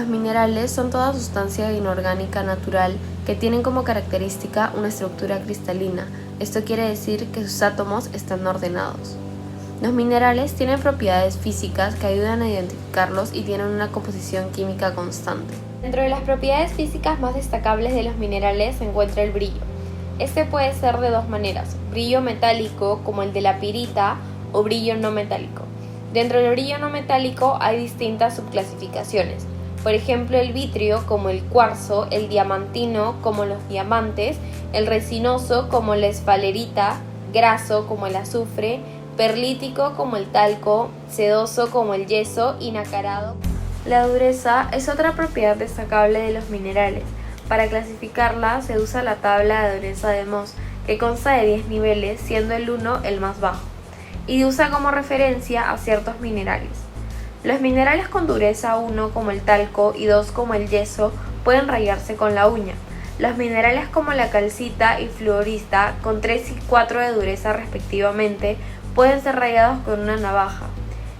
minerales son toda sustancia inorgánica natural que tienen como característica una estructura cristalina. Esto quiere decir que sus átomos están ordenados. Los minerales tienen propiedades físicas que ayudan a identificarlos y tienen una composición química constante. Dentro de las propiedades físicas más destacables de los minerales se encuentra el brillo. Este puede ser de dos maneras: brillo metálico, como el de la pirita, o brillo no metálico. Dentro del brillo no metálico hay distintas subclasificaciones. Por ejemplo, el vitrio, como el cuarzo, el diamantino, como los diamantes, el resinoso, como la esfalerita, graso, como el azufre, perlítico, como el talco, sedoso, como el yeso, y nacarado. La dureza es otra propiedad destacable de los minerales. Para clasificarla se usa la tabla de dureza de Mohs, que consta de 10 niveles, siendo el 1 el más bajo, y usa como referencia a ciertos minerales. Los minerales con dureza 1, como el talco, y 2, como el yeso, pueden rayarse con la uña. Los minerales como la calcita y fluorita, con 3 y 4 de dureza respectivamente, pueden ser rayados con una navaja.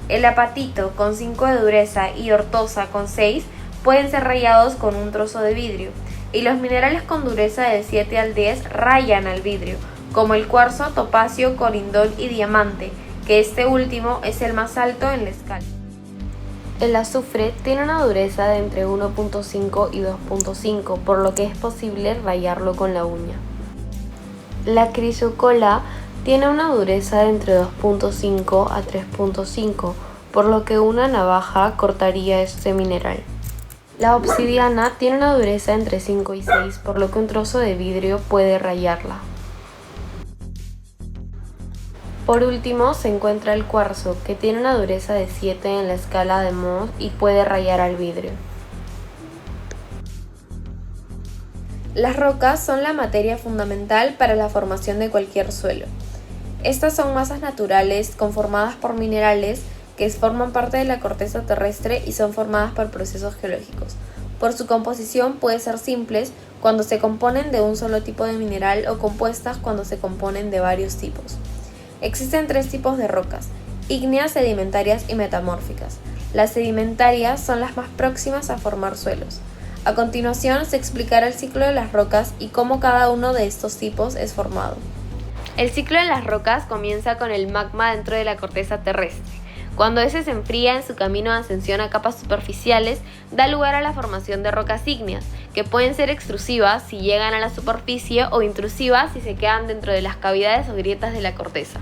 El apatito, con 5 de dureza, y ortosa, con 6, pueden ser rayados con un trozo de vidrio. Y los minerales con dureza del 7 al 10 rayan al vidrio, como el cuarzo, topacio, corindón y diamante, que este último es el más alto en la escala. El azufre tiene una dureza de entre 1.5 y 2.5, por lo que es posible rayarlo con la uña. La crisocola tiene una dureza de entre 2.5 a 3.5, por lo que una navaja cortaría este mineral. La obsidiana tiene una dureza entre 5 y 6, por lo que un trozo de vidrio puede rayarla. Por último se encuentra el cuarzo, que tiene una dureza de 7 en la escala de Mohs y puede rayar al vidrio. Las rocas son la materia fundamental para la formación de cualquier suelo. Estas son masas naturales conformadas por minerales que forman parte de la corteza terrestre y son formadas por procesos geológicos. Por su composición pueden ser simples cuando se componen de un solo tipo de mineral o compuestas cuando se componen de varios tipos. Existen 3 tipos de rocas: ígneas, sedimentarias y metamórficas. Las sedimentarias son las más próximas a formar suelos. A continuación se explicará el ciclo de las rocas y cómo cada uno de estos tipos es formado. El ciclo de las rocas comienza con el magma dentro de la corteza terrestre. Cuando ese se enfría en su camino de ascensión a capas superficiales, da lugar a la formación de rocas ígneas, que pueden ser extrusivas si llegan a la superficie o intrusivas si se quedan dentro de las cavidades o grietas de la corteza.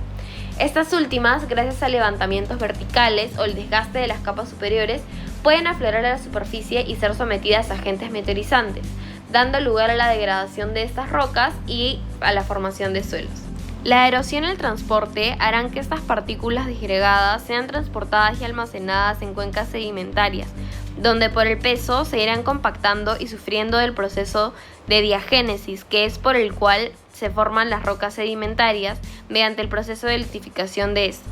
Estas últimas, gracias a levantamientos verticales o el desgaste de las capas superiores, pueden aflorar a la superficie y ser sometidas a agentes meteorizantes, dando lugar a la degradación de estas rocas y a la formación de suelos. La erosión y el transporte harán que estas partículas disgregadas sean transportadas y almacenadas en cuencas sedimentarias, donde por el peso se irán compactando y sufriendo del proceso de diagénesis, que es por el cual se forman las rocas sedimentarias mediante el proceso de litificación de estas.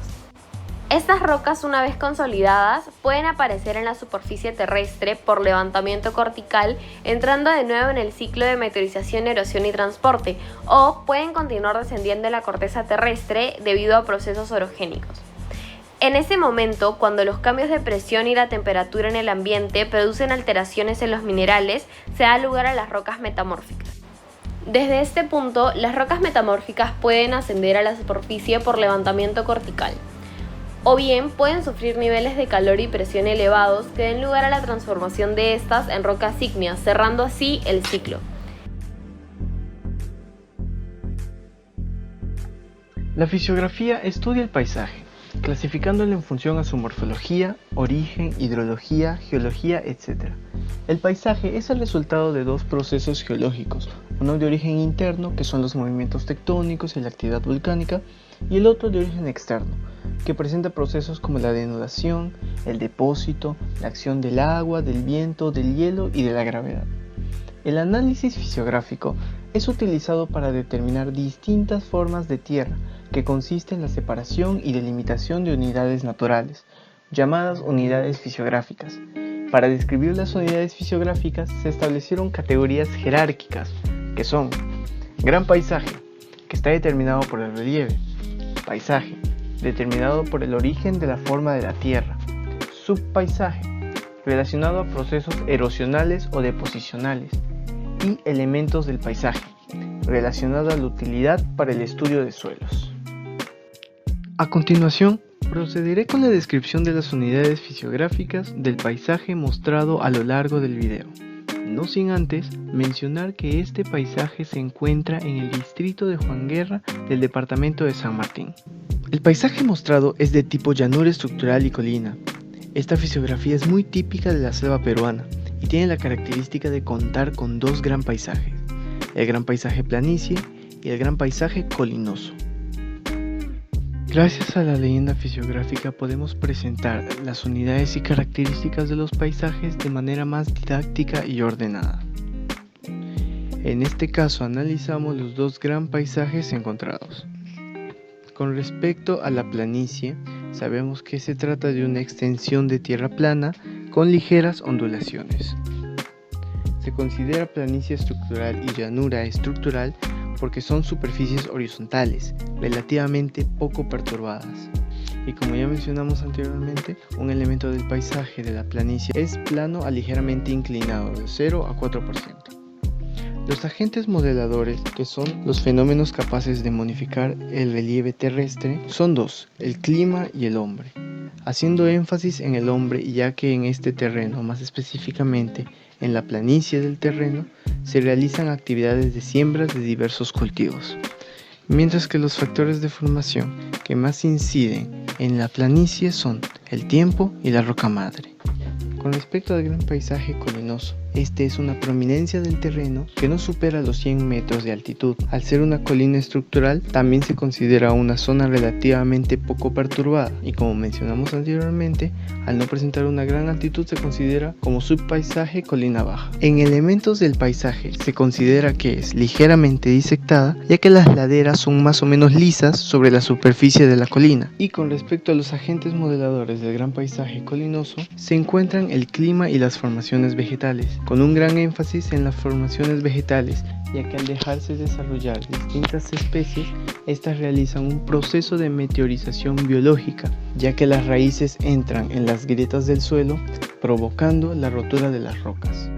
Estas rocas, una vez consolidadas, pueden aparecer en la superficie terrestre por levantamiento cortical, entrando de nuevo en el ciclo de meteorización, erosión y transporte, o pueden continuar descendiendo en la corteza terrestre debido a procesos orogénicos. En ese momento, cuando los cambios de presión y la temperatura en el ambiente producen alteraciones en los minerales, se da lugar a las rocas metamórficas. Desde este punto, las rocas metamórficas pueden ascender a la superficie por levantamiento cortical, o bien pueden sufrir niveles de calor y presión elevados que den lugar a la transformación de estas en rocas ígneas, cerrando así el ciclo. La fisiografía estudia el paisaje, clasificándolo en función a su morfología, origen, hidrología, geología, etc. El paisaje es el resultado de 2 procesos geológicos, uno de origen interno, que son los movimientos tectónicos y la actividad volcánica, y el otro de origen externo, que presenta procesos como la denudación, el depósito, la acción del agua, del viento, del hielo y de la gravedad. El análisis fisiográfico es utilizado para determinar distintas formas de tierra, que consiste en la separación y delimitación de unidades naturales, llamadas unidades fisiográficas. Para describir las unidades fisiográficas se establecieron categorías jerárquicas, que son gran paisaje, que está determinado por el relieve; paisaje, determinado por el origen de la forma de la tierra; subpaisaje, relacionado a procesos erosionales o deposicionales, y elementos del paisaje, relacionado a la utilidad para el estudio de suelos. A continuación, procederé con la descripción de las unidades fisiográficas del paisaje mostrado a lo largo del video. No sin antes mencionar que este paisaje se encuentra en el distrito de Juan Guerra del departamento de San Martín. El paisaje mostrado es de tipo llanura estructural y colina. Esta fisiografía es muy típica de la selva peruana y tiene la característica de contar con dos gran paisajes, el gran paisaje planicie y el gran paisaje colinoso. Gracias a la leyenda fisiográfica podemos presentar las unidades y características de los paisajes de manera más didáctica y ordenada. En este caso analizamos los dos gran paisajes encontrados. Con respecto a la planicie, sabemos que se trata de una extensión de tierra plana con ligeras ondulaciones. Se considera planicie estructural y llanura estructural porque son superficies horizontales, relativamente poco perturbadas. Y como ya mencionamos anteriormente, un elemento del paisaje de la planicie es plano a ligeramente inclinado, de 0 a 4%. Los agentes modeladores, que son los fenómenos capaces de modificar el relieve terrestre, son dos, el clima y el hombre, haciendo énfasis en el hombre ya que en este terreno, más específicamente en la planicie del terreno, se realizan actividades de siembras de diversos cultivos, mientras que los factores de formación que más inciden en la planicie son el tiempo y la roca madre. Con respecto al gran paisaje colinoso, este es una prominencia del terreno que no supera los 100 metros de altitud. Al ser una colina estructural, también se considera una zona relativamente poco perturbada y como mencionamos anteriormente, al no presentar una gran altitud se considera como subpaisaje colina baja. En elementos del paisaje se considera que es ligeramente disectada, ya que las laderas son más o menos lisas sobre la superficie de la colina. Y con respecto a los agentes modeladores del gran paisaje colinoso, se encuentran el clima y las formaciones vegetales, con un gran énfasis en las formaciones vegetales, ya que al dejarse desarrollar distintas especies, estas realizan un proceso de meteorización biológica, ya que las raíces entran en las grietas del suelo, provocando la rotura de las rocas.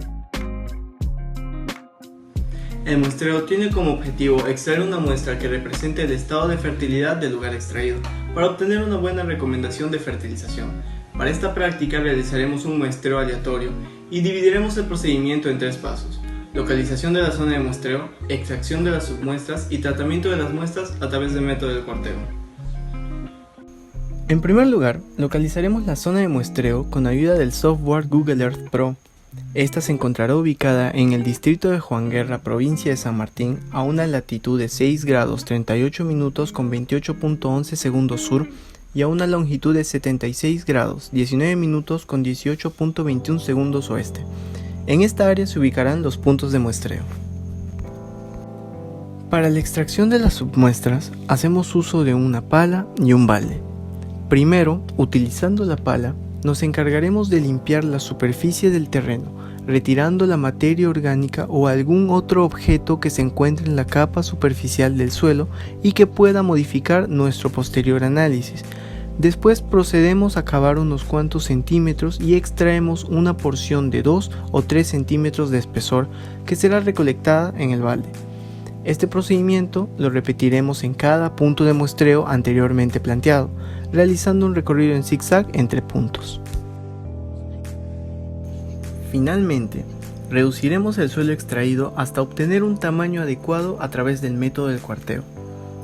El muestreo tiene como objetivo extraer una muestra que represente el estado de fertilidad del lugar extraído, para obtener una buena recomendación de fertilización. Para esta práctica realizaremos un muestreo aleatorio y dividiremos el procedimiento en 3 pasos: localización de la zona de muestreo, extracción de las submuestras y tratamiento de las muestras a través del método del cuarteo. En primer lugar, localizaremos la zona de muestreo con ayuda del software Google Earth Pro. Esta se encontrará ubicada en el distrito de Juan Guerra, provincia de San Martín, a una latitud de 6 grados 38 minutos con 28.11 segundos sur y a una longitud de 76 grados 19 minutos con 18.21 segundos oeste. En esta área se ubicarán los puntos de muestreo. Para la extracción de las submuestras hacemos uso de una pala y un balde. Primero, utilizando la pala, nos encargaremos de limpiar la superficie del terreno, retirando la materia orgánica o algún otro objeto que se encuentre en la capa superficial del suelo y que pueda modificar nuestro posterior análisis. Después procedemos a cavar unos cuantos centímetros y extraemos una porción de 2 o 3 centímetros de espesor que será recolectada en el balde. Este procedimiento lo repetiremos en cada punto de muestreo anteriormente planteado, realizando un recorrido en zigzag entre puntos. Finalmente, reduciremos el suelo extraído hasta obtener un tamaño adecuado a través del método del cuarteo,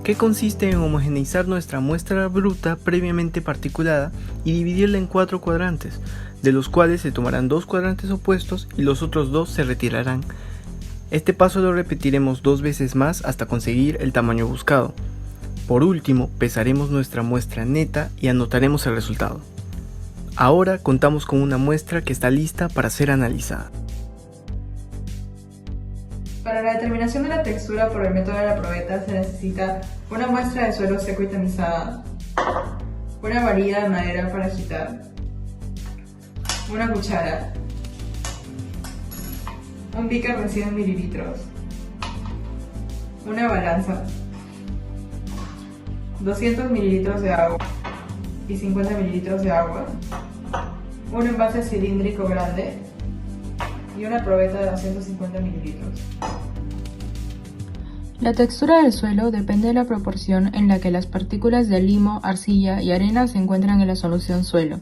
que consiste en homogeneizar nuestra muestra bruta previamente particulada y dividirla en 4 cuadrantes, de los cuales se tomarán 2 cuadrantes opuestos y los otros 2 se retirarán. Este paso lo repetiremos 2 veces más hasta conseguir el tamaño buscado. Por último, pesaremos nuestra muestra neta y anotaremos el resultado. Ahora contamos con una muestra que está lista para ser analizada. Para la determinación de la textura por el método de la probeta se necesita una muestra de suelo seco y tamizada, una varilla de madera para agitar, una cuchara, un beaker de 100 mililitros, una balanza, 200 mililitros de agua y 50 mililitros de agua, un envase cilíndrico grande y una probeta de 250 mililitros. La textura del suelo depende de la proporción en la que las partículas de limo, arcilla y arena se encuentran en la solución suelo.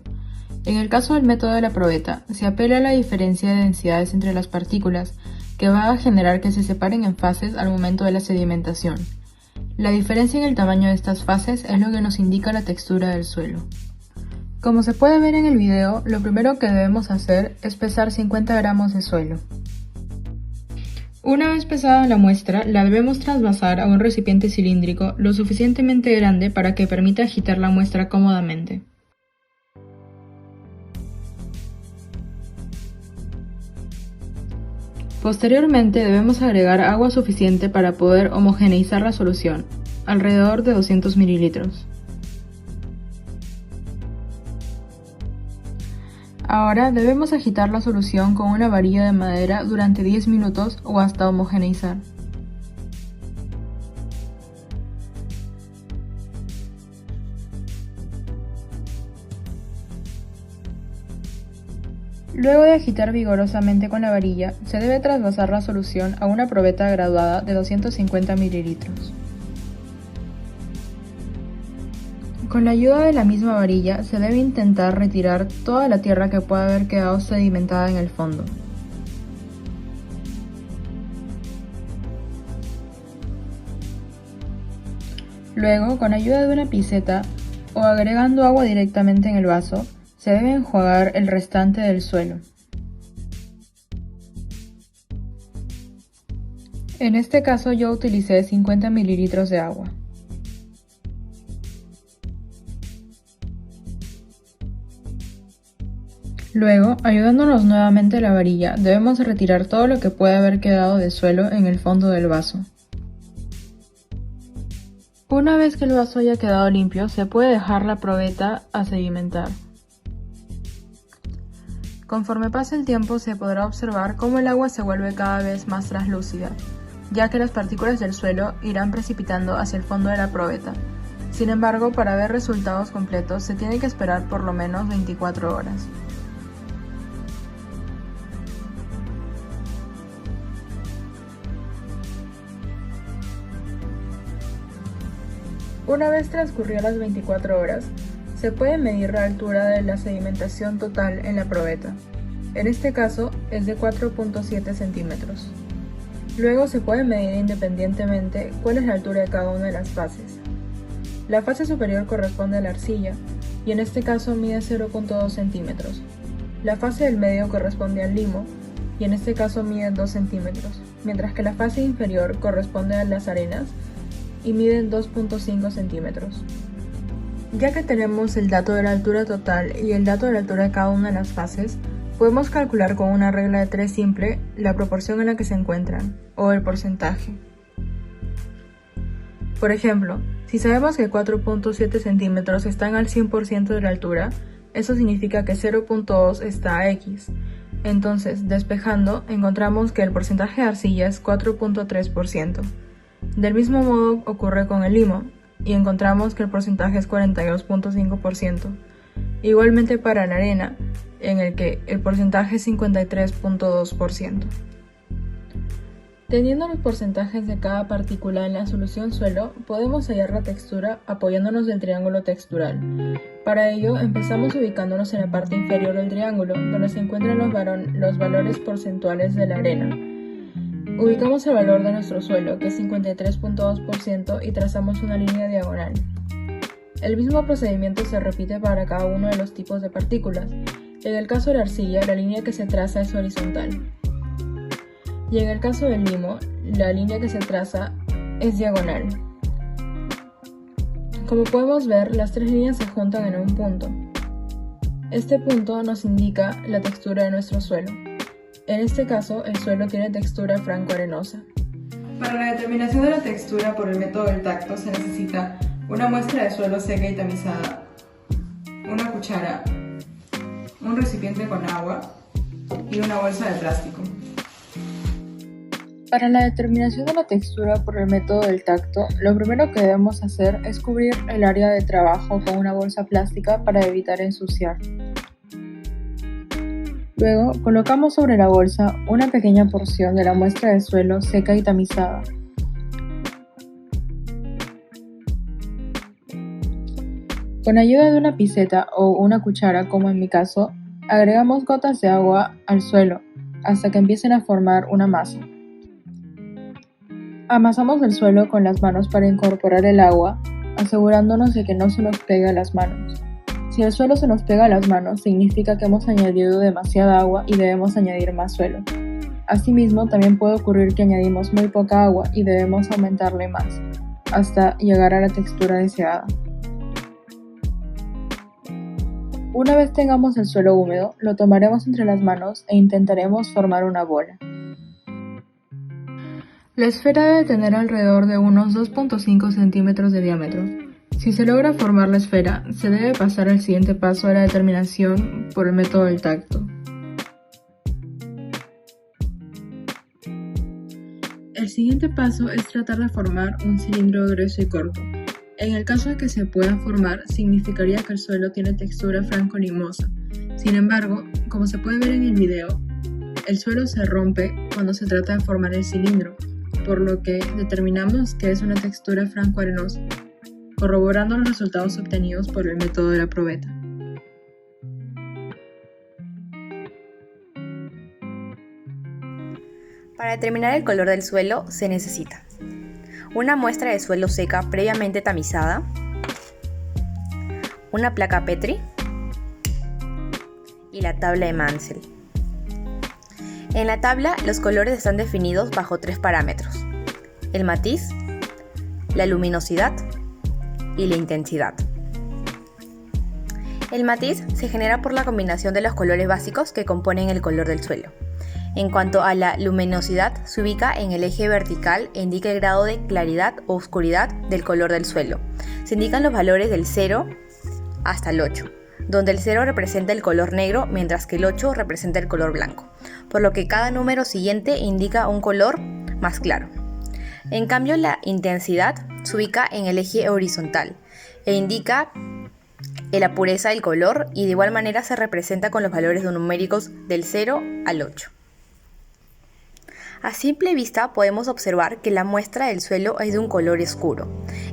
En el caso del método de la probeta, se apela a la diferencia de densidades entre las partículas, que va a generar que se separen en fases al momento de la sedimentación. La diferencia en el tamaño de estas fases es lo que nos indica la textura del suelo. Como se puede ver en el video, lo primero que debemos hacer es pesar 50 gramos de suelo. Una vez pesada la muestra, la debemos trasvasar a un recipiente cilíndrico lo suficientemente grande para que permita agitar la muestra cómodamente. Posteriormente debemos agregar agua suficiente para poder homogeneizar la solución, alrededor de 200 mililitros. Ahora debemos agitar la solución con una varilla de madera durante 10 minutos o hasta homogeneizar. Luego de agitar vigorosamente con la varilla, se debe trasvasar la solución a una probeta graduada de 250 mililitros. Con la ayuda de la misma varilla, se debe intentar retirar toda la tierra que pueda haber quedado sedimentada en el fondo. Luego, con ayuda de una pinceta o agregando agua directamente en el vaso, se debe enjuagar el restante del suelo. En este caso yo utilicé 50 mililitros de agua. Luego, ayudándonos nuevamente a la varilla, debemos retirar todo lo que puede haber quedado de suelo en el fondo del vaso. Una vez que el vaso haya quedado limpio, se puede dejar la probeta a sedimentar. Conforme pase el tiempo, se podrá observar cómo el agua se vuelve cada vez más translúcida, ya que las partículas del suelo irán precipitando hacia el fondo de la probeta. Sin embargo, para ver resultados completos, se tiene que esperar por lo menos 24 horas. Una vez transcurridas las 24 horas, se puede medir la altura de la sedimentación total en la probeta. En este caso es de 4.7 centímetros. Luego se puede medir independientemente cuál es la altura de cada una de las fases. La fase superior corresponde a la arcilla y en este caso mide 0.2 centímetros. La fase del medio corresponde al limo y en este caso mide 2 centímetros, mientras que la fase inferior corresponde a las arenas y miden 2.5 centímetros. Ya que tenemos el dato de la altura total y el dato de la altura de cada una de las fases, podemos calcular con una regla de 3 simple la proporción en la que se encuentran, o el porcentaje. Por ejemplo, si sabemos que 4.7 centímetros están al 100% de la altura, eso significa que 0.2 está a X. Entonces, despejando, encontramos que el porcentaje de arcilla es 4.3%. Del mismo modo ocurre con el limo, y encontramos que el porcentaje es 42.5%. Igualmente para la arena, en el que el porcentaje es 53.2%. Teniendo los porcentajes de cada partícula en la solución suelo, podemos hallar la textura apoyándonos del triángulo textural. Para ello, empezamos ubicándonos en la parte inferior del triángulo, donde se encuentran los valores porcentuales de la arena. Ubicamos el valor de nuestro suelo, que es 53.2%, y trazamos una línea diagonal. El mismo procedimiento se repite para cada uno de los tipos de partículas. En el caso de la arcilla, la línea que se traza es horizontal. Y en el caso del limo, la línea que se traza es diagonal. Como podemos ver, las tres líneas se juntan en un punto. Este punto nos indica la textura de nuestro suelo. En este caso, el suelo tiene textura franco-arenosa. Para la determinación de la textura por el método del tacto se necesita una muestra de suelo seca y tamizada, una cuchara, un recipiente con agua y una bolsa de plástico. Para la determinación de la textura por el método del tacto, lo primero que debemos hacer es cubrir el área de trabajo con una bolsa plástica para evitar ensuciar. Luego, colocamos sobre la bolsa una pequeña porción de la muestra de suelo seca y tamizada. Con ayuda de una piseta o una cuchara, como en mi caso, agregamos gotas de agua al suelo hasta que empiecen a formar una masa. Amasamos el suelo con las manos para incorporar el agua, asegurándonos de que no se nos pegue a las manos. Si el suelo se nos pega a las manos, significa que hemos añadido demasiada agua y debemos añadir más suelo. Asimismo, también puede ocurrir que añadimos muy poca agua y debemos aumentarle más, hasta llegar a la textura deseada. Una vez tengamos el suelo húmedo, lo tomaremos entre las manos e intentaremos formar una bola. La esfera debe tener alrededor de unos 2.5 centímetros de diámetro. Si se logra formar la esfera, se debe pasar al siguiente paso de la determinación por el método del tacto. El siguiente paso es tratar de formar un cilindro grueso y corto. En el caso de que se pueda formar, significaría que el suelo tiene textura franco-limosa. Sin embargo, como se puede ver en el video, el suelo se rompe cuando se trata de formar el cilindro, por lo que determinamos que es una textura franco-arenosa, corroborando los resultados obtenidos por el método de la probeta. Para determinar el color del suelo se necesita una muestra de suelo seca previamente tamizada, una placa Petri y la tabla de Mansell. En la tabla, los colores están definidos bajo 3 parámetros: el matiz, la luminosidad y la intensidad. El matiz se genera por la combinación de los colores básicos que componen el color del suelo. En cuanto a la luminosidad, se ubica en el eje vertical e indica el grado de claridad o oscuridad del color del suelo. Se indican los valores del 0 hasta el 8, donde el 0 representa el color negro, mientras que el 8 representa el color blanco, por lo que cada número siguiente indica un color más claro. En cambio, la intensidad se ubica en el eje horizontal e indica la pureza del color, y de igual manera se representa con los valores numéricos del 0 al 8. A simple vista podemos observar que la muestra del suelo es de un color oscuro.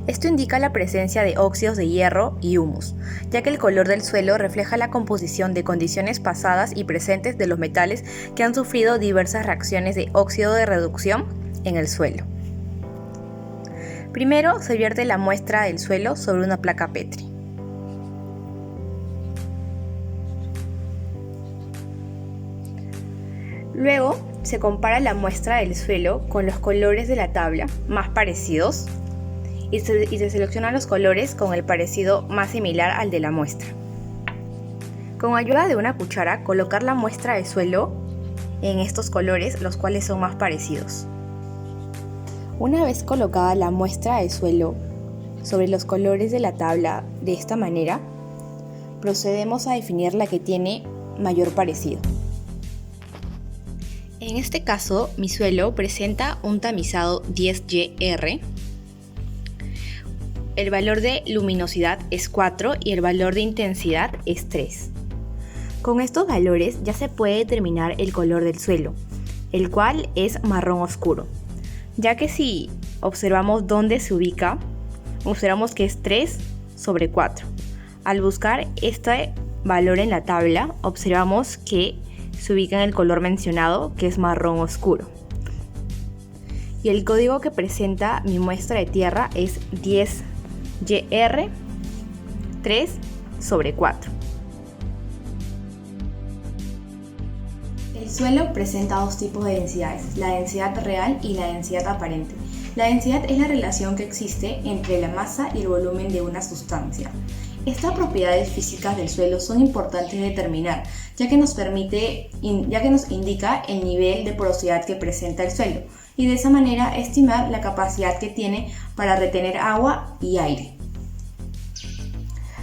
Esto indica la presencia de óxidos de hierro y humus, ya que el color del suelo refleja la composición de condiciones pasadas y presentes de los metales que han sufrido diversas reacciones de óxido de reducción en el suelo. Primero se vierte la muestra del suelo sobre una placa Petri. Luego se compara la muestra del suelo con los colores de la tabla más parecidos y se seleccionan los colores con el parecido más similar al de la muestra. Con ayuda de una cuchara, colocar la muestra del suelo en estos colores, los cuales son más parecidos. Una vez colocada la muestra del suelo sobre los colores de la tabla de esta manera, procedemos a definir la que tiene mayor parecido. En este caso, mi suelo presenta un tamizado 10GR. El valor de luminosidad es 4 y el valor de intensidad es 3. Con estos valores ya se puede determinar el color del suelo, el cual es marrón oscuro, ya que si observamos dónde se ubica, observamos que es 3 sobre 4. Al buscar este valor en la tabla, observamos que se ubica en el color mencionado, que es marrón oscuro. Y el código que presenta mi muestra de tierra es 10GR 3 sobre 4. El suelo presenta dos tipos de densidades, la densidad real y la densidad aparente. La densidad es la relación que existe entre la masa y el volumen de una sustancia. Estas propiedades físicas del suelo son importantes de determinar, ya que nos indica el nivel de porosidad que presenta el suelo y de esa manera estimar la capacidad que tiene para retener agua y aire.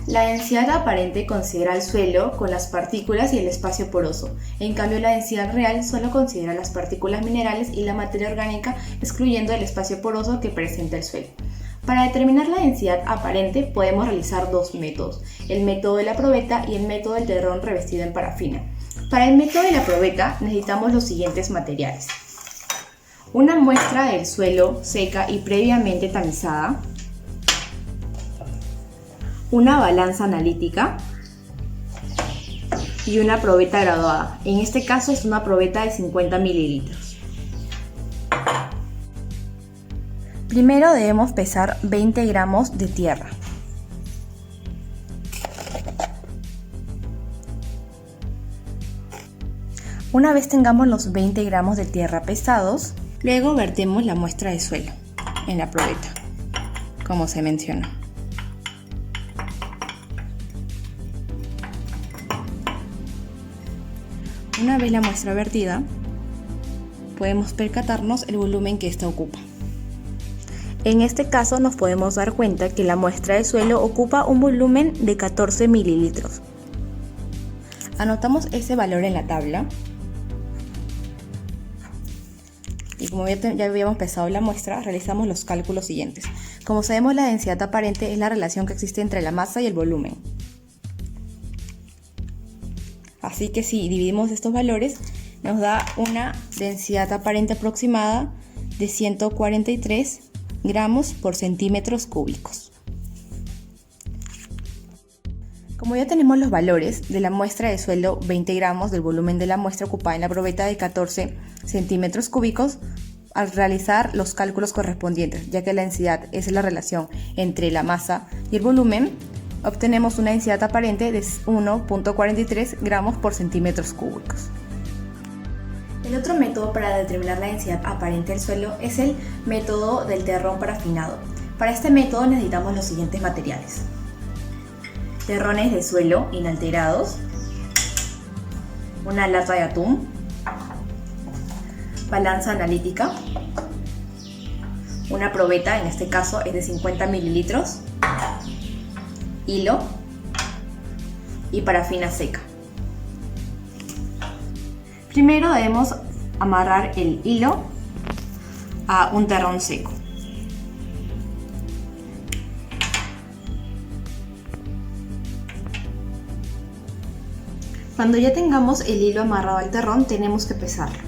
La densidad aparente considera el suelo con las partículas y el espacio poroso. En cambio, la densidad real solo considera las partículas minerales y la materia orgánica, excluyendo el espacio poroso que presenta el suelo. Para determinar la densidad aparente podemos realizar dos métodos, el método de la probeta y el método del terrón revestido en parafina. Para el método de la probeta necesitamos los siguientes materiales: una muestra del suelo seca y previamente tamizada, una balanza analítica y una probeta graduada. En este caso es una probeta de 50 mililitros. Primero debemos pesar 20 gramos de tierra. Una vez tengamos los 20 gramos de tierra pesados, luego vertemos la muestra de suelo en la probeta, como se mencionó. Una vez la muestra vertida, podemos percatarnos el volumen que ésta ocupa. En este caso nos podemos dar cuenta que la muestra de suelo ocupa un volumen de 14 mililitros. Anotamos ese valor en la tabla. Y como ya habíamos pesado la muestra, realizamos los cálculos siguientes. Como sabemos, la densidad aparente es la relación que existe entre la masa y el volumen. Así que si dividimos estos valores, nos da una densidad aparente aproximada de 143 gramos por centímetros cúbicos. Como ya tenemos los valores de la muestra de suelo, 20 gramos del volumen de la muestra ocupada en la probeta de 14 centímetros cúbicos, al realizar los cálculos correspondientes, ya que la densidad es la relación entre la masa y el volumen, obtenemos una densidad aparente de 1.43 gramos por centímetros cúbicos. El otro método para determinar la densidad aparente del suelo es el método del terrón parafinado. Para este método necesitamos los siguientes materiales: terrones de suelo inalterados, una lata de atún, balanza analítica, una probeta, en este caso es de 50 mililitros, hilo y parafina seca. Primero debemos amarrar el hilo a un terrón seco. Cuando ya tengamos el hilo amarrado al terrón, tenemos que pesarlo.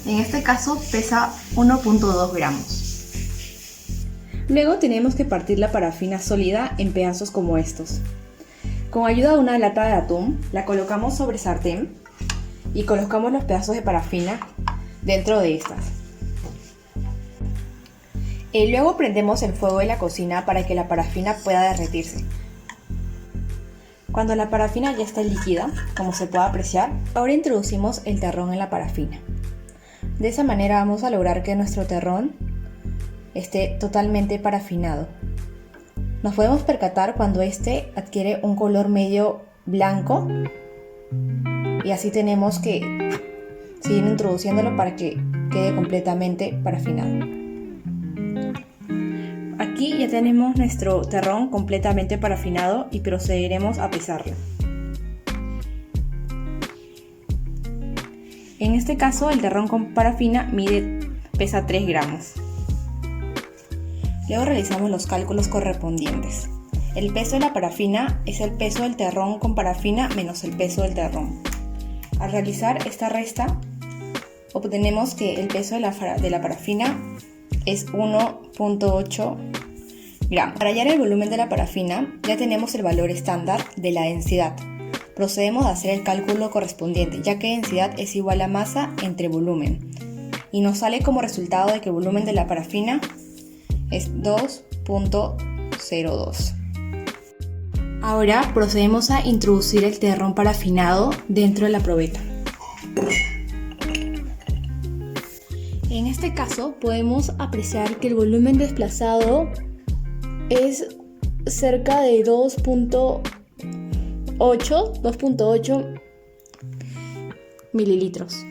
En este caso pesa 1.2 gramos. Luego tenemos que partir la parafina sólida en pedazos como estos. Con ayuda de una lata de atún, la colocamos sobre sartén y colocamos los pedazos de parafina dentro de estas. Luego prendemos el fuego de la cocina para que la parafina pueda derretirse. Cuando la parafina ya está líquida, como se puede apreciar, ahora introducimos el terrón en la parafina. De esa manera vamos a lograr que nuestro terrón esté totalmente parafinado. Nos podemos percatar cuando este adquiere un color medio blanco y así tenemos que seguir introduciéndolo para que quede completamente parafinado. Aquí ya tenemos nuestro terrón completamente parafinado y procederemos a pesarlo. En este caso el terrón con parafina pesa 3 gramos. Luego realizamos los cálculos correspondientes. El peso de la parafina es el peso del terrón con parafina menos el peso del terrón. Al realizar esta resta, obtenemos que el peso de la parafina es 1.8 gramos. Para hallar el volumen de la parafina, ya tenemos el valor estándar de la densidad. Procedemos a hacer el cálculo correspondiente, ya que densidad es igual a masa entre volumen. Y nos sale como resultado de que el volumen de la parafina es 2.02. Ahora procedemos a introducir el terrón parafinado dentro de la probeta. En este caso podemos apreciar que el volumen desplazado es cerca de 2.8 mililitros.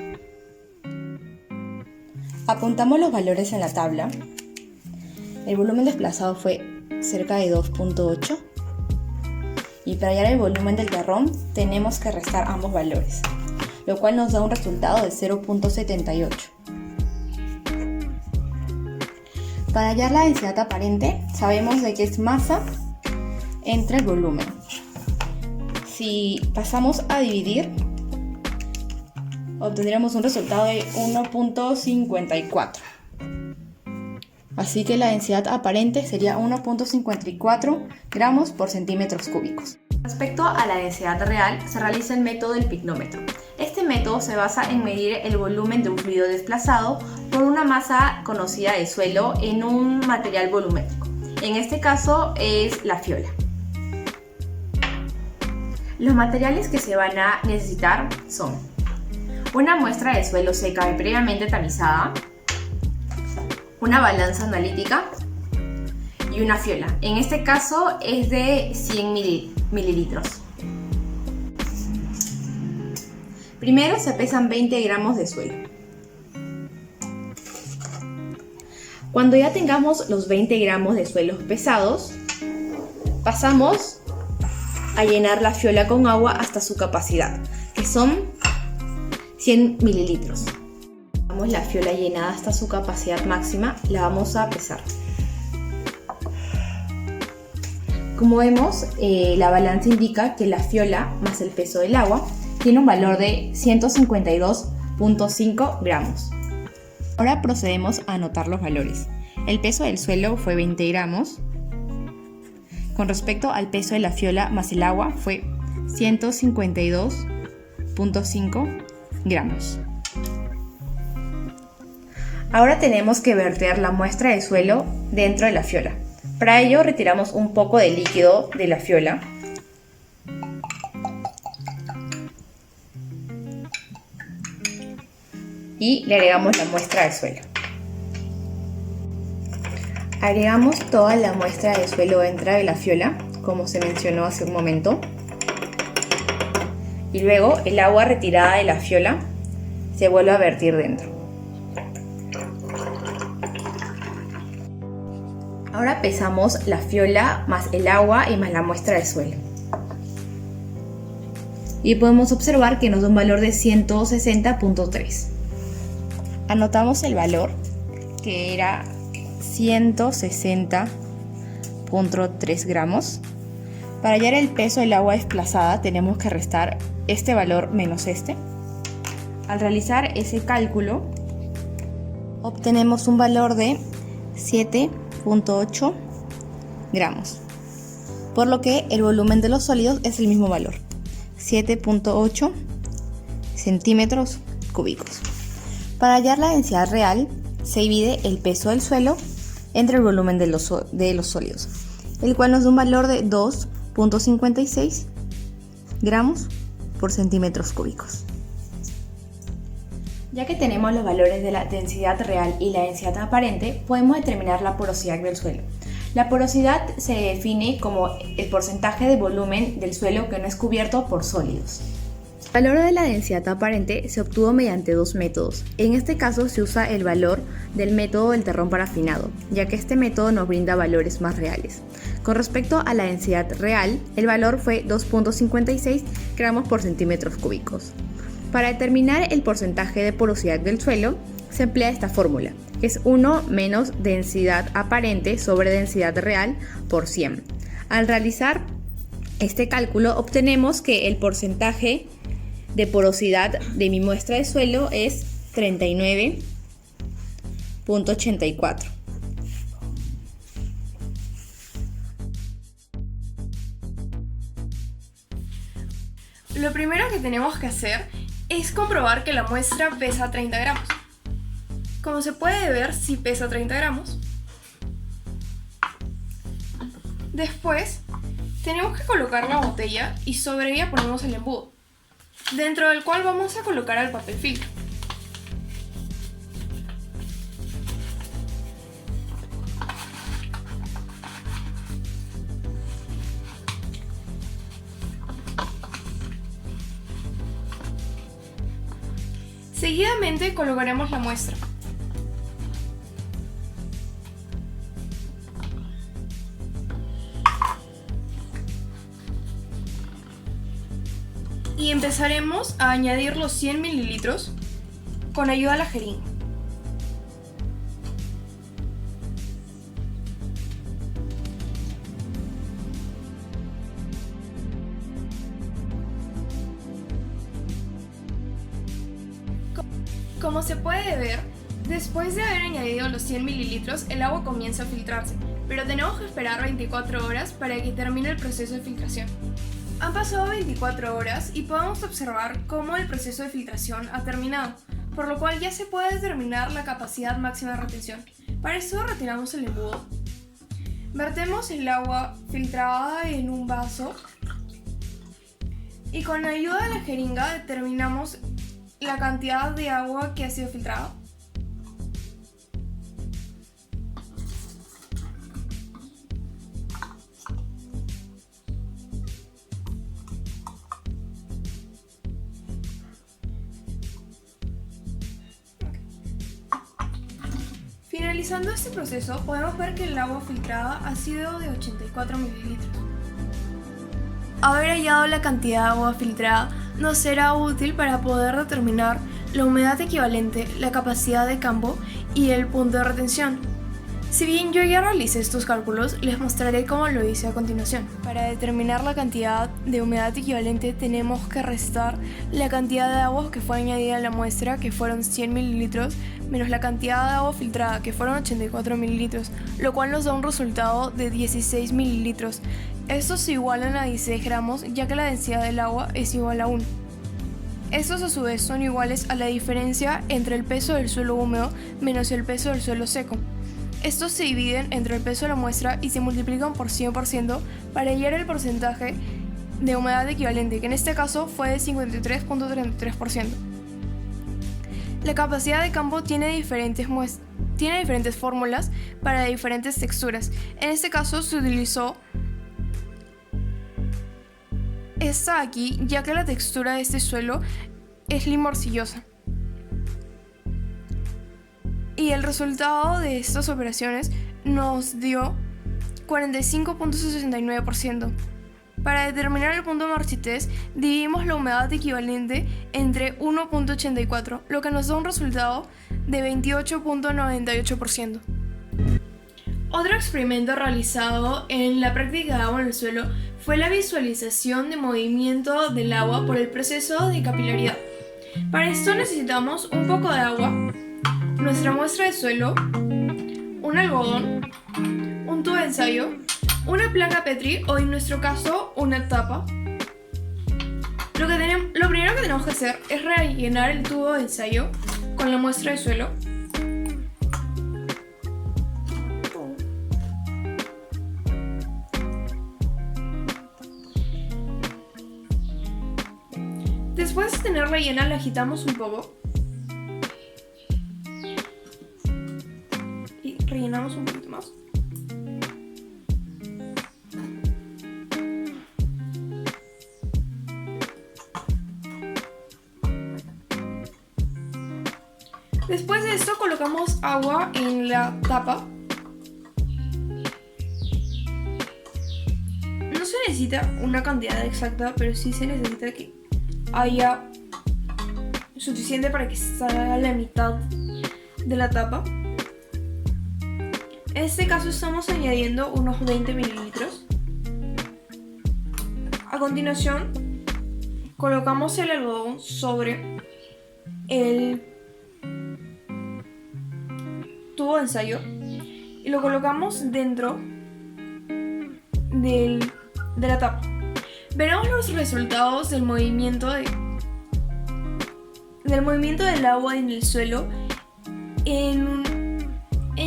Apuntamos los valores en la tabla. El volumen desplazado fue cerca de 2.8 y para hallar el volumen del terrón tenemos que restar ambos valores, lo cual nos da un resultado de 0.78. Para hallar la densidad aparente sabemos de que es masa entre el volumen. Si pasamos a dividir, obtendremos un resultado de 1.54. Así que la densidad aparente sería 1.54 gramos por centímetros cúbicos. Respecto a la densidad real, se realiza el método del pignómetro. Este método se basa en medir el volumen de un fluido desplazado por una masa conocida de suelo en un material volumétrico. En este caso es la fiola. Los materiales que se van a necesitar son una muestra de suelo seca y previamente tamizada, una balanza analítica y una fiola. En este caso es de 100 mililitros. Primero se pesan 20 gramos de suelo. Cuando ya tengamos los 20 gramos de suelos pesados, pasamos a llenar la fiola con agua hasta su capacidad, que son 100 mililitros. Damos la fiola llenada hasta su capacidad máxima, la vamos a pesar. Como vemos, la balanza indica que la fiola más el peso del agua tiene un valor de 152.5 gramos. Ahora procedemos a anotar los valores. El peso del suelo fue 20 gramos. Con respecto al peso de la fiola más el agua fue 152.5 gramos. Ahora tenemos que verter la muestra de suelo dentro de la fiola. Para ello retiramos un poco de líquido de la fiola. Y le agregamos la muestra de suelo. Agregamos toda la muestra de suelo dentro de la fiola, como se mencionó hace un momento. Y luego el agua retirada de la fiola se vuelve a vertir dentro. Ahora pesamos la fiola más el agua y más la muestra de suelo. Y podemos observar que nos da un valor de 160.3. Anotamos el valor, que era 160.3 gramos. Para hallar el peso del agua desplazada tenemos que restar este valor menos este. Al realizar ese cálculo obtenemos un valor de 7.8 gramos, por lo que el volumen de los sólidos es el mismo valor, 7.8 centímetros cúbicos. Para hallar la densidad real se divide el peso del suelo entre el volumen de los sólidos, el cual nos da un valor de 2.56 gramos por centímetros cúbicos. Ya que tenemos los valores de la densidad real y la densidad aparente, podemos determinar la porosidad del suelo. La porosidad se define como el porcentaje de volumen del suelo que no es cubierto por sólidos. El valor de la densidad aparente se obtuvo mediante dos métodos. En este caso se usa el valor del método del terrón parafinado, ya que este método nos brinda valores más reales. Con respecto a la densidad real, el valor fue 2.56 gramos por centímetros cúbicos. Para determinar el porcentaje de porosidad del suelo, se emplea esta fórmula, que es 1 menos densidad aparente sobre densidad real por 100. Al realizar este cálculo, obtenemos que el porcentaje de porosidad de mi muestra de suelo es 39.84. Lo primero que tenemos que hacer es comprobar que la muestra pesa 30 gramos. Como se puede ver, sí pesa 30 gramos. Después, tenemos que colocar la botella y sobre ella ponemos el embudo, dentro del cual vamos a colocar el papel filtro. Seguidamente colocaremos la muestra. Y empezaremos a añadir los 100 mililitros con ayuda de la jeringa. Como se puede ver, después de haber añadido los 100 mililitros, el agua comienza a filtrarse, pero tenemos que esperar 24 horas para que termine el proceso de filtración. Han pasado 24 horas y podemos observar cómo el proceso de filtración ha terminado, por lo cual ya se puede determinar la capacidad máxima de retención. Para eso retiramos el embudo. Vertemos el agua filtrada en un vaso y con la ayuda de la jeringa determinamos la cantidad de agua que ha sido filtrada. Finalizando este proceso, podemos ver que el agua filtrada ha sido de 84 mililitros. Haber hallado la cantidad de agua filtrada nos será útil para poder determinar la humedad equivalente, la capacidad de campo y el punto de retención. Si bien yo ya realicé estos cálculos, les mostraré cómo lo hice a continuación. Para determinar la cantidad de humedad equivalente tenemos que restar la cantidad de agua que fue añadida a la muestra, que fueron 100 mililitros, menos la cantidad de agua filtrada, que fueron 84 mililitros, lo cual nos da un resultado de 16 mililitros. Estos se igualan a 16 gramos, ya que la densidad del agua es igual a 1. Estos a su vez son iguales a la diferencia entre el peso del suelo húmedo menos el peso del suelo seco. Estos se dividen entre el peso de la muestra y se multiplican por 100% para hallar el porcentaje de humedad equivalente, que en este caso fue de 53.33%. La capacidad de campo tiene diferentes fórmulas para diferentes texturas. En este caso se utilizó esta aquí, ya que la textura de este suelo es limorcillosa. Y el resultado de estas operaciones nos dio 45.69%. Para determinar el punto de marchitez, dividimos la humedad equivalente entre 1.84, lo que nos da un resultado de 28.98%. Otro experimento realizado en la práctica de agua en el suelo fue la visualización de movimiento del agua por el proceso de capilaridad. Para esto necesitamos un poco de agua, nuestra muestra de suelo, un algodón, un tubo de ensayo, una placa Petri o en nuestro caso una tapa. Lo primero que tenemos que hacer es rellenar el tubo de ensayo con la muestra de suelo. Después de tenerla llena, la agitamos un poco y rellenamos un poquito más. Después de esto colocamos agua en la tapa. No se necesita una cantidad exacta, pero sí se necesita que haya suficiente para que salga la mitad de la tapa. En este caso estamos añadiendo unos 20 mililitros. A continuación colocamos el algodón sobre el tubo de ensayo y lo colocamos dentro de la tapa. Veremos los resultados del movimiento del agua en el suelo en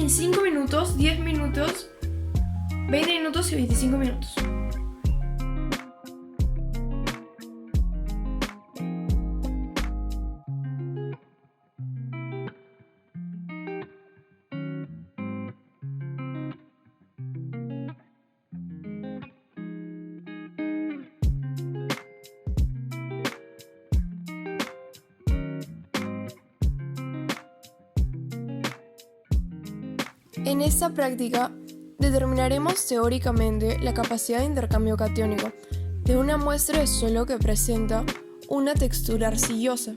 5 minutos, 10 minutos, 20 minutos y 25 minutos. En esta práctica determinaremos teóricamente la capacidad de intercambio catiónico de una muestra de suelo que presenta una textura arcillosa.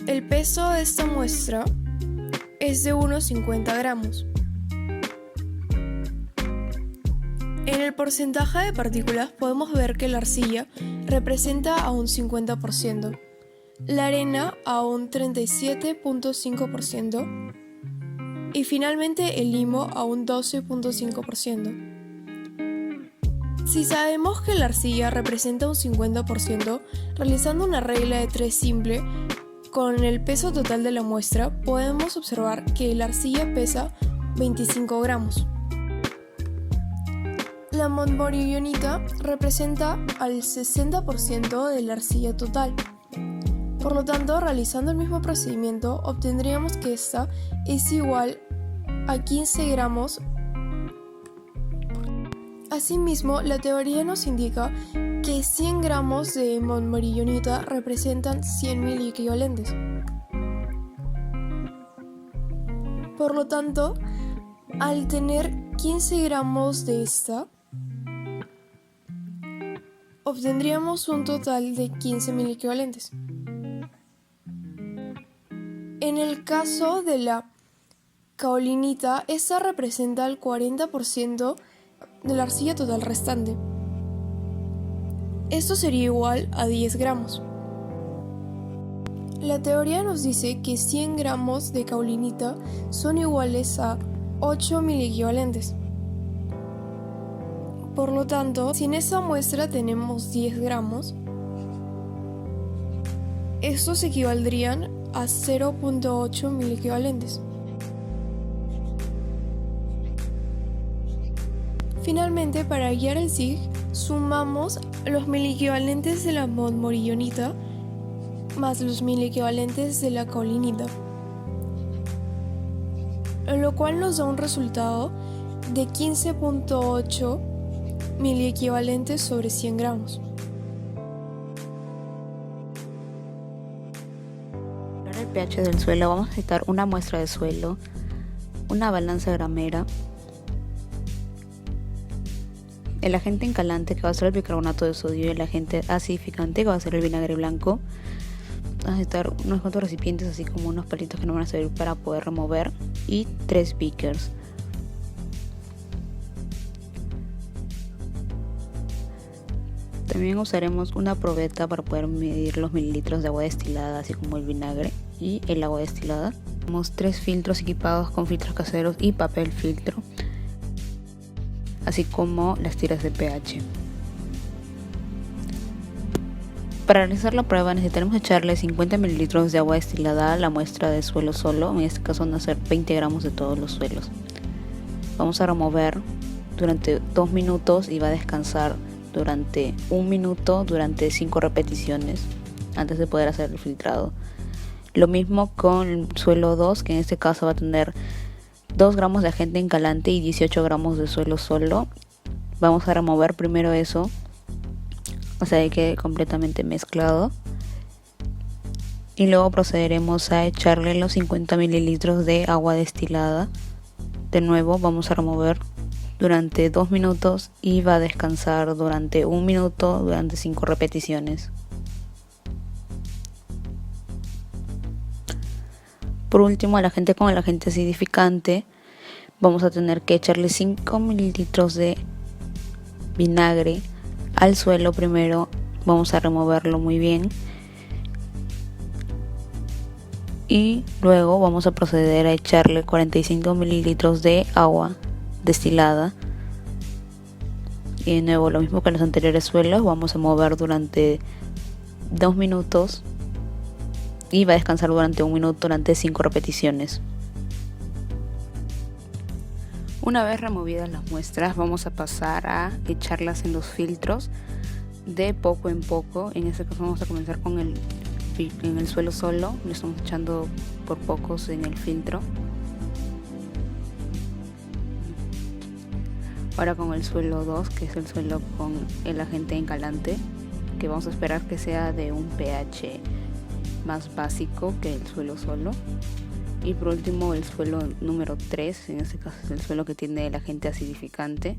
El peso de esta muestra es de unos 50 gramos. En el porcentaje de partículas podemos ver que la arcilla representa a un 50%. la arena a un 37.5% y finalmente el limo a un 12.5%. Si sabemos que la arcilla representa un 50%, realizando una regla de 3 simple, con el peso total de la muestra, podemos observar que la arcilla pesa 25 gramos. La montmorillonita representa al 60% de la arcilla total. Por lo tanto, realizando el mismo procedimiento, obtendríamos que esta es igual a 15 gramos. Asimismo, la teoría nos indica que 100 gramos de montmorillonita representan 100.000 equivalentes. Por lo tanto, al tener 15 gramos de esta, obtendríamos un total de 15.000 equivalentes. En el caso de la caolinita, esta representa el 40% de la arcilla total restante. Esto sería igual a 10 gramos. La teoría nos dice que 100 gramos de caolinita son iguales a 8.000 equivalentes. Por lo tanto, si en esa muestra tenemos 10 gramos, estos equivaldrían a 0.8.000 equivalentes. Finalmente, para guiar el SIG, sumamos los 1.000 equivalentes de la montmorillonita más los 1.000 equivalentes de la caolinita, lo cual nos da un resultado de 15.8 miliequivalentes sobre 100 gramos. Para el pH del suelo vamos a necesitar una muestra de suelo, una balanza gramera, el agente incalante que va a ser el bicarbonato de sodio y el agente acidificante que va a ser el vinagre blanco. Vamos a necesitar unos cuantos recipientes, así como unos palitos que nos van a servir para poder remover, y 3 beakers. También usaremos una probeta para poder medir los mililitros de agua destilada, así como el vinagre y el agua destilada. Tenemos 3 filtros equipados con filtros caseros y papel filtro, así como las tiras de pH. Para realizar la prueba necesitaremos echarle 50 mililitros de agua destilada a la muestra de suelo solo, en este caso van a ser 20 gramos de todos los suelos. Vamos a remover durante 2 minutos y va a descansar durante 1 minuto durante 5 repeticiones antes de poder hacer el filtrado. Lo mismo con el suelo 2, que en este caso va a tener 2 gramos de agente incalante y 18 gramos de suelo solo. Vamos a remover primero eso, o sea, que quede completamente mezclado, y luego procederemos a echarle los 50 mililitros de agua destilada. De nuevo vamos a remover durante 2 minutos y va a descansar durante 1 minuto durante 5 repeticiones. Por último, con el agente acidificante vamos a tener que echarle 5 mililitros de vinagre al suelo primero. Vamos a removerlo muy bien y luego vamos a proceder a echarle 45 mililitros de agua destilada, y de nuevo lo mismo que en los anteriores suelos, vamos a mover durante 2 minutos y va a descansar durante 1 minuto durante 5 repeticiones. Una vez removidas las muestras, vamos a pasar a echarlas en los filtros de poco en poco. En este caso vamos a comenzar con en el suelo solo, lo estamos echando por pocos en el filtro. Ahora con el suelo 2, que es el suelo con el agente incalante, que vamos a esperar que sea de un pH más básico que el suelo solo. Y por último el suelo número 3, en este caso es el suelo que tiene el agente acidificante,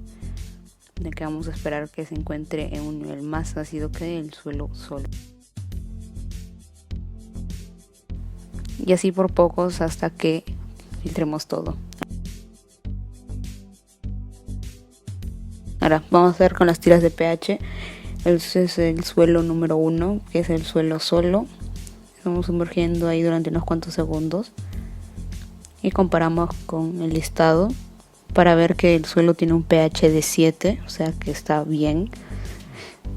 de que vamos a esperar que se encuentre en un nivel más ácido que el suelo solo. Y así por pocos hasta que filtremos todo. Ahora vamos a hacer con las tiras de pH. Este es el suelo número 1, que es el suelo solo. Vamos sumergiendo ahí durante unos cuantos segundos y comparamos con el listado para ver que el suelo tiene un pH de 7, o sea que está bien,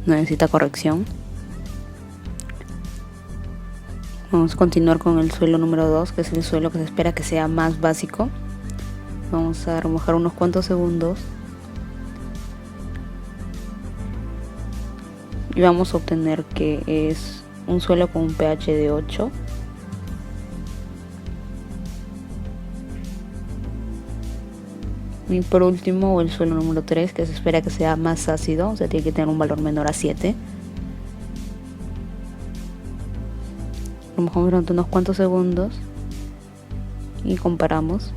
no necesita corrección. Vamos a continuar con el suelo número 2, que es el suelo que se espera que sea más básico. Vamos a remojar unos cuantos segundos y vamos a obtener que es un suelo con un pH de 8. Y por último, el suelo número 3, que se espera que sea más ácido, o sea, tiene que tener un valor menor a 7. Lo mojamos durante unos cuantos segundos y comparamos.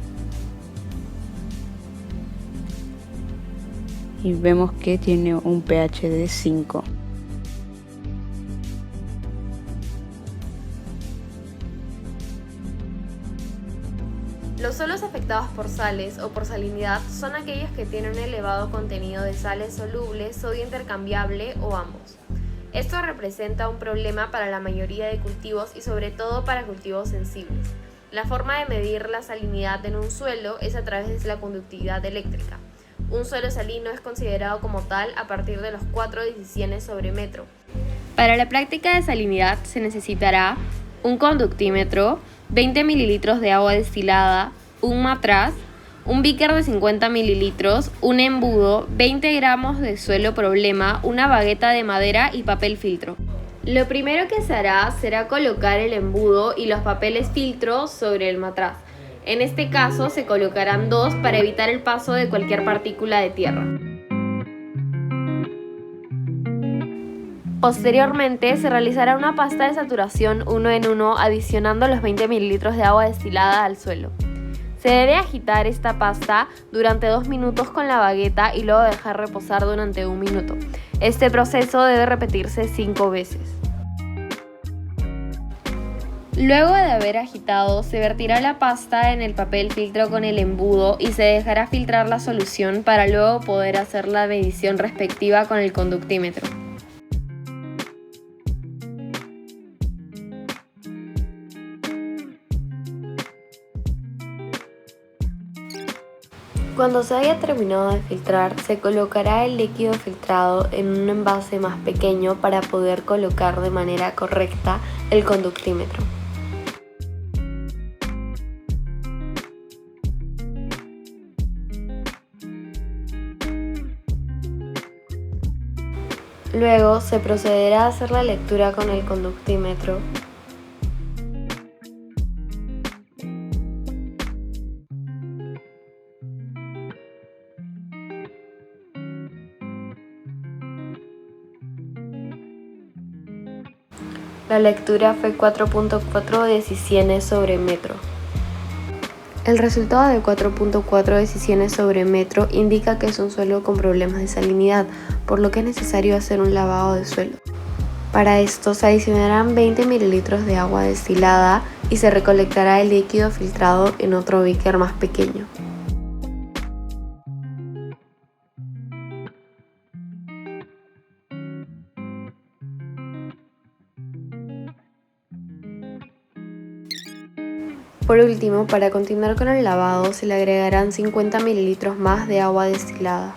Y vemos que tiene un pH de 5. Los suelos afectados por sales o por salinidad son aquellos que tienen un elevado contenido de sales solubles, sodio intercambiable o ambos. Esto representa un problema para la mayoría de cultivos y sobre todo para cultivos sensibles. La forma de medir la salinidad en un suelo es a través de la conductividad eléctrica. Un suelo salino es considerado como tal a partir de los 4 decisiones sobre metro. Para la práctica de salinidad se necesitará un conductímetro, 20 mililitros de agua destilada, un matraz, un beaker de 50 mililitros, un embudo, 20 gramos de suelo problema, una bagueta de madera y papel filtro. Lo primero que se hará será colocar el embudo y los papeles filtro sobre el matraz. En este caso se colocarán 2 para evitar el paso de cualquier partícula de tierra. Posteriormente se realizará una pasta de saturación 1 en 1 adicionando los 20 mililitros de agua destilada al suelo. Se debe agitar esta pasta durante 2 minutos con la bagueta y luego dejar reposar durante 1 minuto. Este proceso debe repetirse 5 veces. Luego de haber agitado, se vertirá la pasta en el papel filtro con el embudo y se dejará filtrar la solución para luego poder hacer la medición respectiva con el conductímetro. Cuando se haya terminado de filtrar, se colocará el líquido filtrado en un envase más pequeño para poder colocar de manera correcta el conductímetro. Luego se procederá a hacer la lectura con el conductímetro. La lectura fue 4.4 decisiones sobre metro. El resultado de 4.4 decisiones sobre metro indica que es un suelo con problemas de salinidad, por lo que es necesario hacer un lavado de suelo. Para esto se adicionarán 20 mililitros de agua destilada y se recolectará el líquido filtrado en otro beaker más pequeño. Por último, para continuar con el lavado, se le agregarán 50 mililitros más de agua destilada.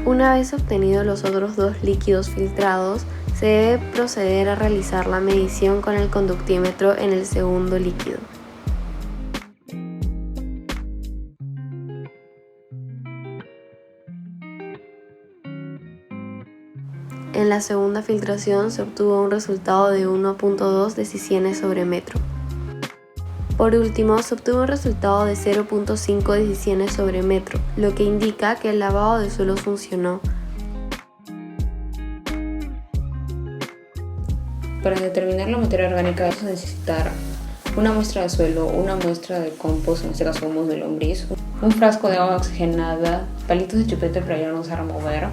Una vez obtenidos los otros 2 líquidos filtrados, se debe proceder a realizar la medición con el conductímetro en el segundo líquido. En la segunda filtración se obtuvo un resultado de 1.2 decisiones sobre metro. Por último, se obtuvo un resultado de 0.5 decisiones sobre metro, lo que indica que el lavado de suelo funcionó. Para determinar la materia orgánica vamos a necesitar una muestra de suelo, una muestra de compost, en este caso humus de lombriz, un frasco de agua oxigenada, palitos de chupete para ayudarnos a remover,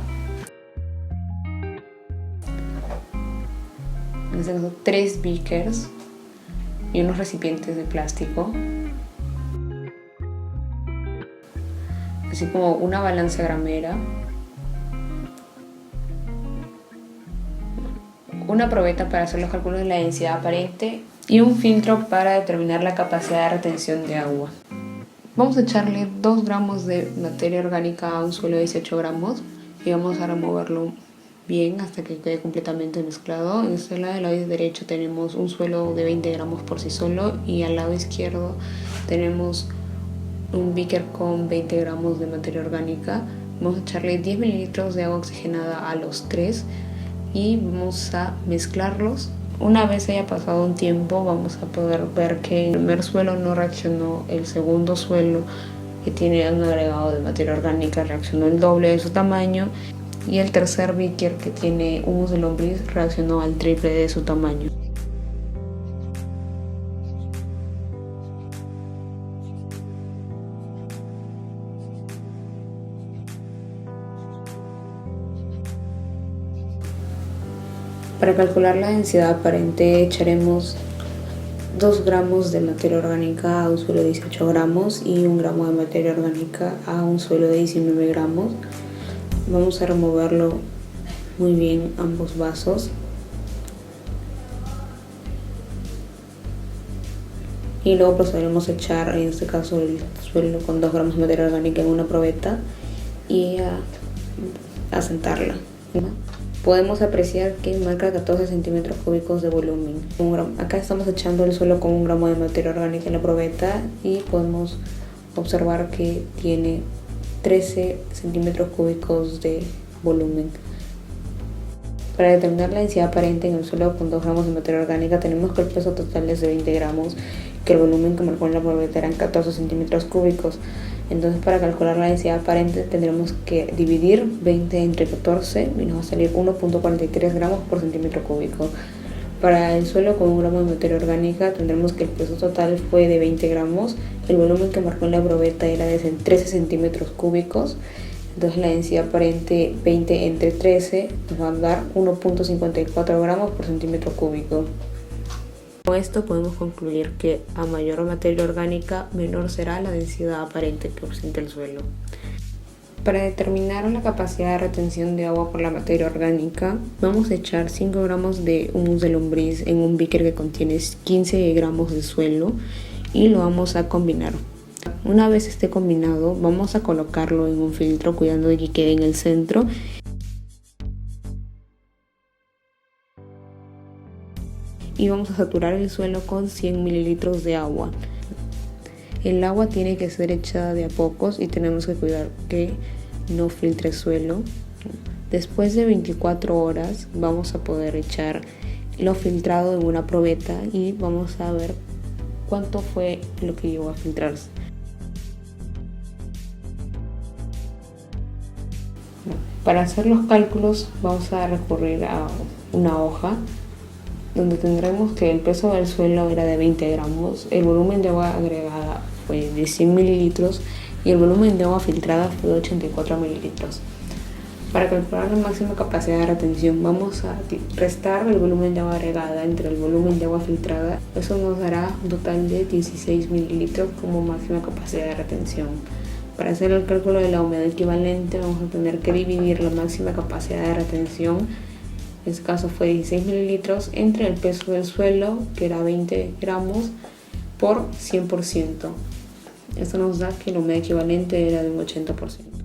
en este caso 3 beakers, y unos recipientes de plástico, así como una balanza gramera, una probeta para hacer los cálculos de la densidad aparente y un filtro para determinar la capacidad de retención de agua. Vamos a echarle 2 gramos de materia orgánica a un suelo de 18 gramos y vamos a removerlo bien hasta que quede completamente mezclado. En este lado, del lado derecho, tenemos un suelo de 20 gramos por sí solo y al lado izquierdo tenemos un beaker con 20 gramos de materia orgánica. Vamos a echarle 10 mililitros de agua oxigenada a los 3 y vamos a mezclarlos. Una vez haya pasado un tiempo, vamos a poder ver que el primer suelo no reaccionó, el segundo suelo, que tiene un agregado de materia orgánica, reaccionó el doble de su tamaño, y el tercer beaker, que tiene humus de lombriz, reaccionó al triple de su tamaño. Para calcular la densidad aparente echaremos 2 gramos de materia orgánica a un suelo de 18 gramos y 1 gramo de materia orgánica a un suelo de 19 gramos. Vamos a removerlo muy bien ambos vasos. Y luego procederemos a echar, en este caso, el suelo con 2 gramos de materia orgánica en una probeta y a sentarla, ¿no? Podemos apreciar que marca 14 centímetros cúbicos de volumen. Acá estamos echando el suelo con 1 gramo de materia orgánica en la probeta y podemos observar que tiene 13 centímetros cúbicos de volumen. Para determinar la densidad aparente en el suelo con 2 gramos de materia orgánica, tenemos que el peso total es de 20 gramos, que el volumen que marcó en la probeta eran 14 centímetros cúbicos. Entonces, para calcular la densidad aparente tendremos que dividir 20 entre 14 y nos va a salir 1.43 gramos por centímetro cúbico. Para el suelo con 1 gramo de materia orgánica tendremos que el peso total fue de 20 gramos, el volumen que marcó en la probeta era de 13 centímetros cúbicos. Entonces la densidad aparente 20 entre 13 nos va a dar 1.54 gramos por centímetro cúbico. Con esto podemos concluir que a mayor materia orgánica, menor será la densidad aparente que presenta el suelo. Para determinar la capacidad de retención de agua por la materia orgánica, vamos a echar 5 gramos de humus de lombriz en un beaker que contiene 15 gramos de suelo y lo vamos a combinar. Una vez esté combinado, vamos a colocarlo en un filtro cuidando de que quede en el centro. Y vamos a saturar el suelo con 100 mililitros de agua. El agua tiene que ser echada de a pocos y tenemos que cuidar que no filtre el suelo. Después de 24 horas vamos a poder echar lo filtrado en una probeta y vamos a ver cuánto fue lo que llegó a filtrarse. Para hacer los cálculos vamos a recurrir a una hoja donde tendremos que el peso del suelo era de 20 gramos, el volumen de agua agregada fue de 100 mililitros y el volumen de agua filtrada fue de 84 mililitros. Para calcular la máxima capacidad de retención vamos a restar el volumen de agua agregada entre el volumen de agua filtrada. Eso nos dará un total de 16 mililitros como máxima capacidad de retención. Para hacer el cálculo de la humedad equivalente vamos a tener que dividir la máxima capacidad de retención, en este caso fue 16 mililitros, entre el peso del suelo, que era 20 gramos, por 100%. Esto nos da que la humedad equivalente era de un 80%.